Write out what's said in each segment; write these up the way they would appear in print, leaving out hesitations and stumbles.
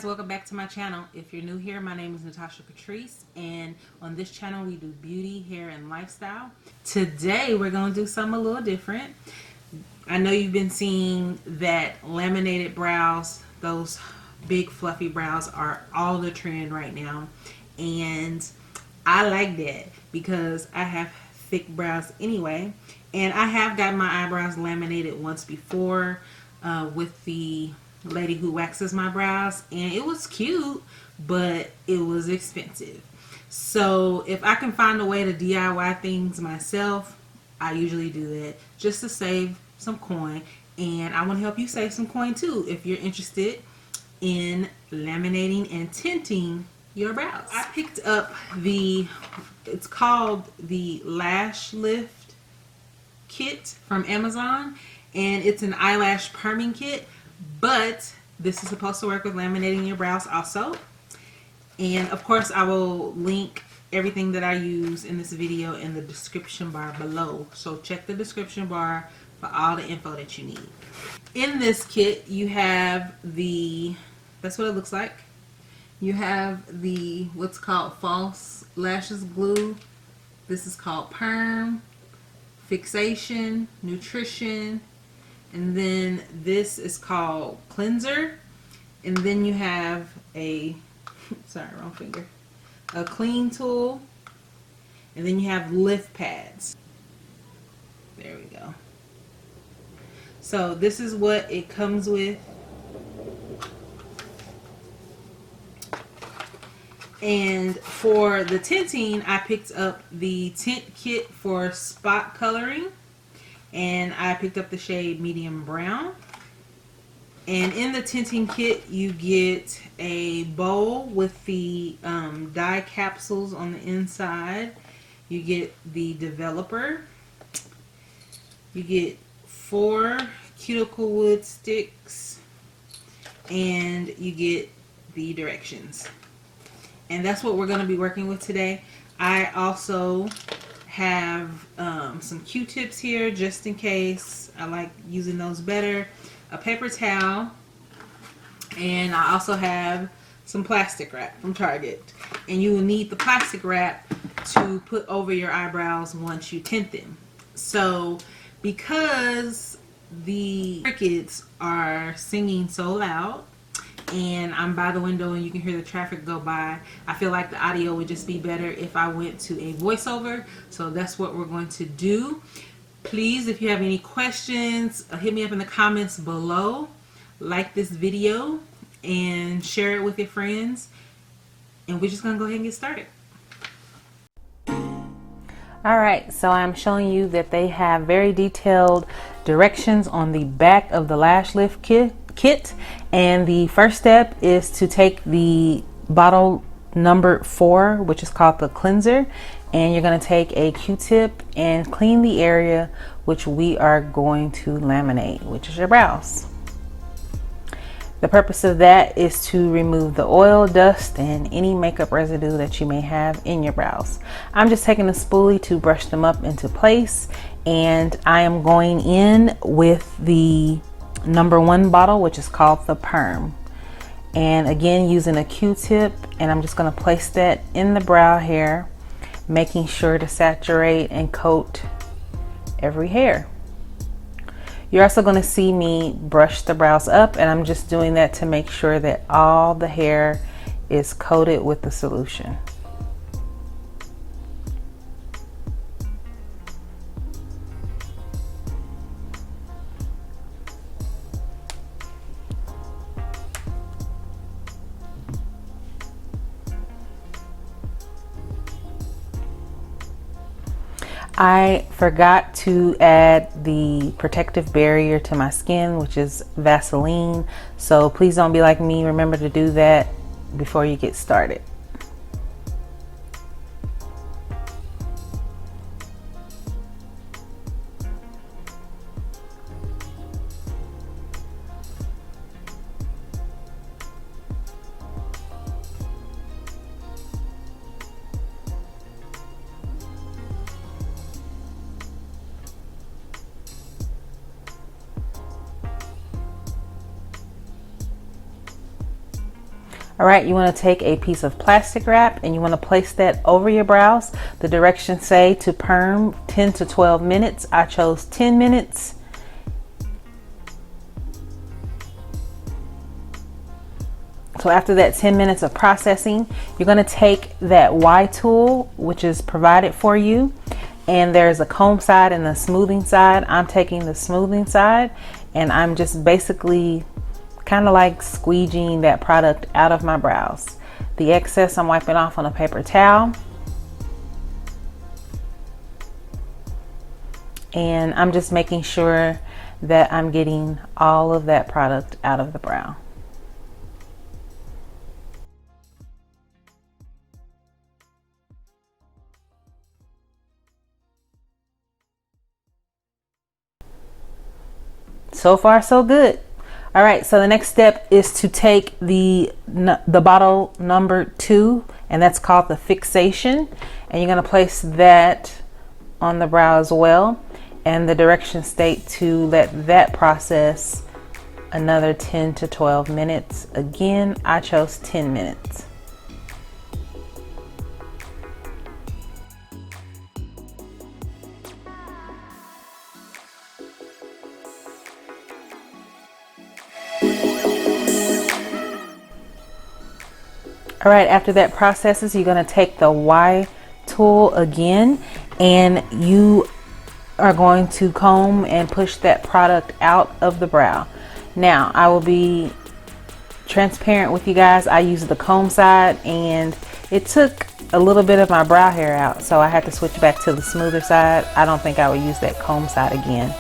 welcome back to my channel. If you're new here, my name is Natasha Patrice, and on this channel we do beauty, hair, and lifestyle. Today we're going to do something a little different. I know you've been seeing that laminated brows, those big fluffy brows, are all the trend right now, and I like that because I have thick brows anyway, and I have got my eyebrows laminated once before with the lady who waxes my brows, and it was cute, but it was expensive. So if I can find a way to DIY things myself, I usually do that just to save some coin, and I want to help you save some coin too if you're interested in laminating and tinting your brows. I picked up it's called the Lash Lift Kit from Amazon, and it's an eyelash perming kit, but this is supposed to work with laminating your brows also. And of course I will link everything that I use in this video in the description bar below, so check the description bar for all the info that you need. In this kit you have that's what it looks like. You have what's called false lashes glue. This is called perm, fixation, nutrition, and then this is called cleanser. And then you have a wrong finger, a clean tool, and then you have lift pads. There we go. So this is what it comes with. And for the tinting, I picked up the tint kit for spot coloring, and I picked up the shade medium brown. And in the tinting kit you get a bowl with the dye capsules on the inside. You get the developer. You get 4 cuticle wood sticks, and you get the directions. And that's what we're going to be working with today. I also have some Q-tips here just in case. I like using those better. A paper towel, and I also have some plastic wrap from Target. And you will need the plastic wrap to put over your eyebrows once you tint them. So because the crickets are singing so loud, and I'm by the window and you can hear the traffic go by, I feel like the audio would just be better if I went to a voiceover. So that's what we're going to do. Please, if you have any questions, hit me up in the comments below. Like this video and share it with your friends. And we're just going to go ahead and get started. Alright, so I'm showing you that they have very detailed directions on the back of the Lash Lift kit. And the first step is to take the bottle number 4, which is called the cleanser, and you're going to take a Q-tip and clean the area which we are going to laminate, which is your brows. The purpose of that is to remove the oil, dust, and any makeup residue that you may have in your brows. I'm just taking a spoolie to brush them up into place, and I am going in with the number 1 bottle, which is called the perm. And again, using a Q-tip, and I'm just going to place that in the brow hair, making sure to saturate and coat every hair. You're also going to see me brush the brows up, and I'm just doing that to make sure that all the hair is coated with the solution. I forgot to add the protective barrier to my skin, which is Vaseline. So please don't be like me. Remember to do that before you get started. All right, you want to take a piece of plastic wrap and you want to place that over your brows. The directions say to perm 10 to 12 minutes. I chose 10 minutes. So after that 10 minutes of processing, you're going to take that Y tool, which is provided for you, and there's a comb side and a smoothing side. I'm taking the smoothing side, and I'm just basically kind of like squeegeeing that product out of my brows. The excess I'm wiping off on a paper towel, and I'm just making sure that I'm getting all of that product out of the brow. So far, so good. All right, so the next step is to take the bottle number 2, and that's called the fixation, and you're going to place that on the brow as well, and the directions state to let that process another 10 to 12 minutes. Again, I chose 10 minutes. All right, after that processes, you're going to take the Y tool again, and you are going to comb and push that product out of the brow. Now, I will be transparent with you guys. I used the comb side, and it took a little bit of my brow hair out, so I had to switch back to the smoother side. I don't think I would use that comb side again.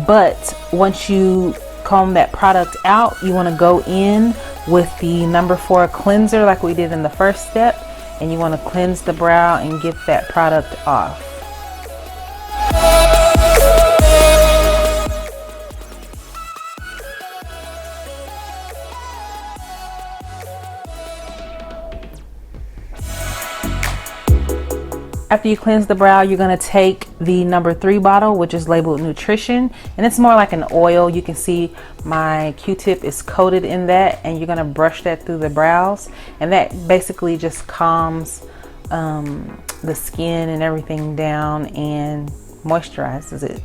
But once you comb that product out, you want to go in with the number 4 cleanser like we did in the first step, and you want to cleanse the brow and get that product off. After you cleanse the brow, you're going to take the number 3 bottle, which is labeled nutrition, and it's more like an oil. You can see my Q-tip is coated in that, and you're going to brush that through the brows, and that basically just calms the skin and everything down and moisturizes it.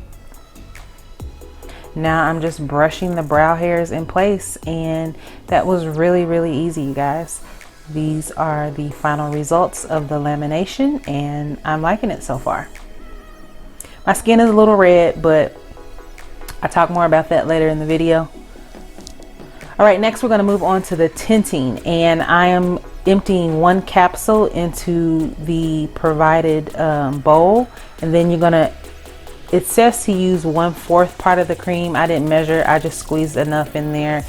Now I'm just brushing the brow hairs in place, and that was really easy, you guys. These are the final results of the lamination, and I'm liking it so far. My skin is a little red, but I'll talk more about that later in the video. All right, next we're going to move on to the tinting, and I am emptying 1 capsule into the provided bowl, and then you're going to, it says to use 1/4 part of the cream. I didn't measure, I just squeezed enough in there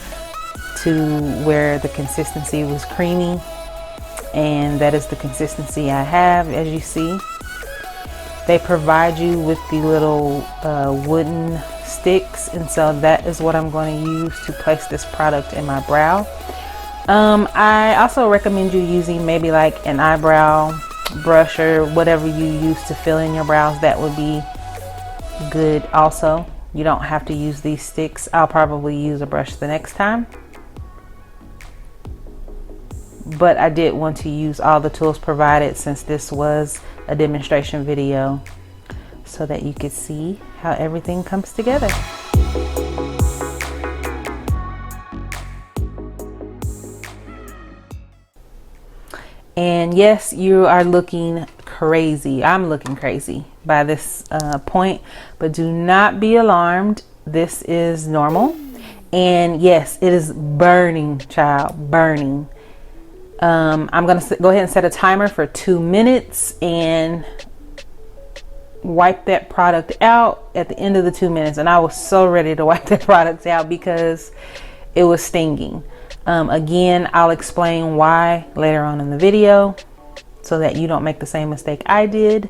to where the consistency was creamy, and that is the consistency I have. As you see, they provide you with the little wooden sticks, and so that is what I'm going to use to place this product in my brow. I also recommend you using maybe like an eyebrow brush or whatever you use to fill in your brows. That would be good also. You don't have to use these sticks. I'll probably use a brush the next time, but I did want to use all the tools provided since this was a demonstration video, so that you could see how everything comes together. And yes, you are looking crazy. I'm looking crazy by this point, but do not be alarmed. This is normal. And yes, it is burning, child, burning. I'm going to go ahead and set a timer for 2 minutes and wipe that product out at the end of the 2 minutes. And I was so ready to wipe that product out because it was stinging. Again, I'll explain why later on in the video so that you don't make the same mistake I did.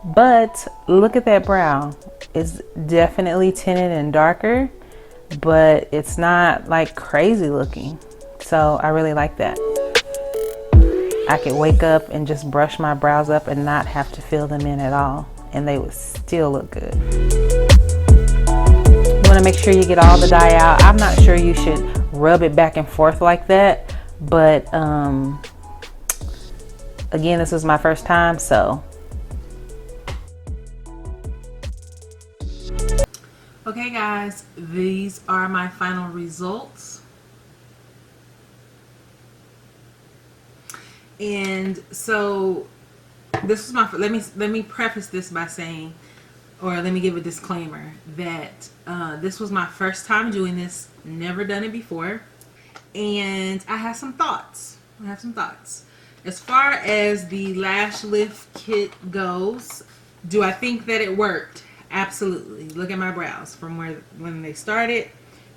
But look at that brow. It's definitely tinted and darker, but it's not like crazy looking. So I really like that. I could wake up and just brush my brows up and not have to fill them in at all, and they would still look good. You want to make sure you get all the dye out. I'm not sure you should rub it back and forth like that, But again, this was my first time, so. Okay guys, these are my final results. And so this was my, let me preface this by saying, or let me give a disclaimer that this was my first time doing this, never done it before, and I have some thoughts. As far as the Lash Lift Kit goes, do I think that it worked? Absolutely. Look at my brows from when they started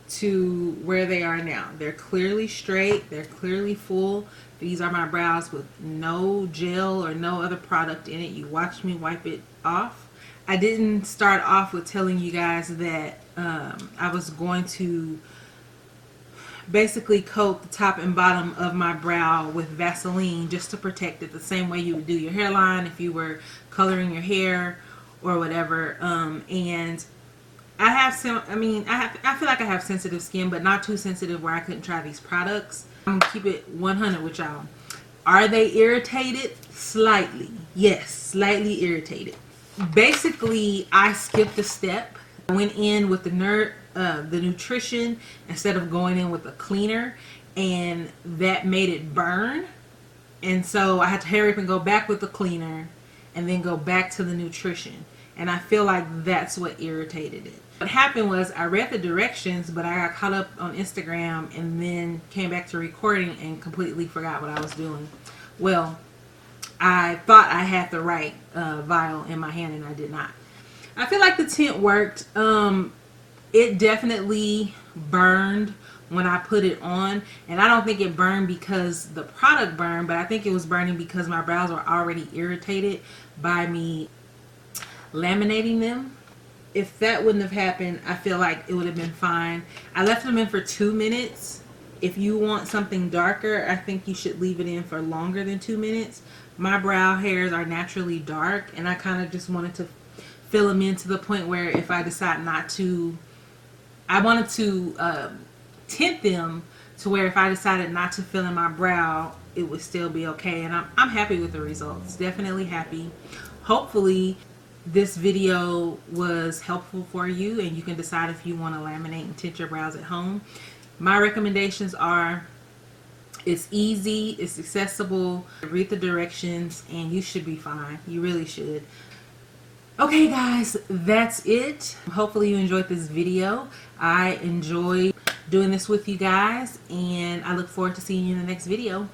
to where they are now. They're clearly straight. They're clearly full. These are my brows with no gel or no other product in it. You watched me wipe it off. I didn't start off with telling you guys that I was going to basically coat the top and bottom of my brow with Vaseline just to protect it, the same way you would do your hairline if you were coloring your hair or whatever. And I have some, I feel like I have sensitive skin, but not too sensitive where I couldn't try these products. I'm gonna keep it 100 with y'all. Are they irritated? Slightly. Yes, slightly irritated. Basically, I skipped a step. I went in with the nutrition instead of going in with a cleaner, and that made it burn. And so I had to hurry up and go back with the cleaner and then go back to the nutrition. And I feel like that's what irritated it. What happened was I read the directions, but I got caught up on Instagram and then came back to recording and completely forgot what I was doing. Well, I thought I had the right vial in my hand and I did not. I feel like the tint worked. It definitely burned when I put it on, and I don't think it burned because the product burned, but I think it was burning because my brows were already irritated by me laminating them. If that wouldn't have happened, I feel like it would have been fine. I left them in for 2 minutes. If you want something darker, I think you should leave it in for longer than 2 minutes. My brow hairs are naturally dark, and I kind of just wanted to fill them in to the point where if I decide not to, I wanted to tint them to where if I decided not to fill in my brow, it would still be okay. And I'm happy with the results. Definitely happy. Hopefully this video was helpful for you and you can decide if you want to laminate and tint your brows at home. My recommendations are, it's easy, it's accessible, read the directions, and you should be fine. You really should. Okay guys, that's it. Hopefully you enjoyed this video. I enjoyed doing this with you guys, and I look forward to seeing you in the next video.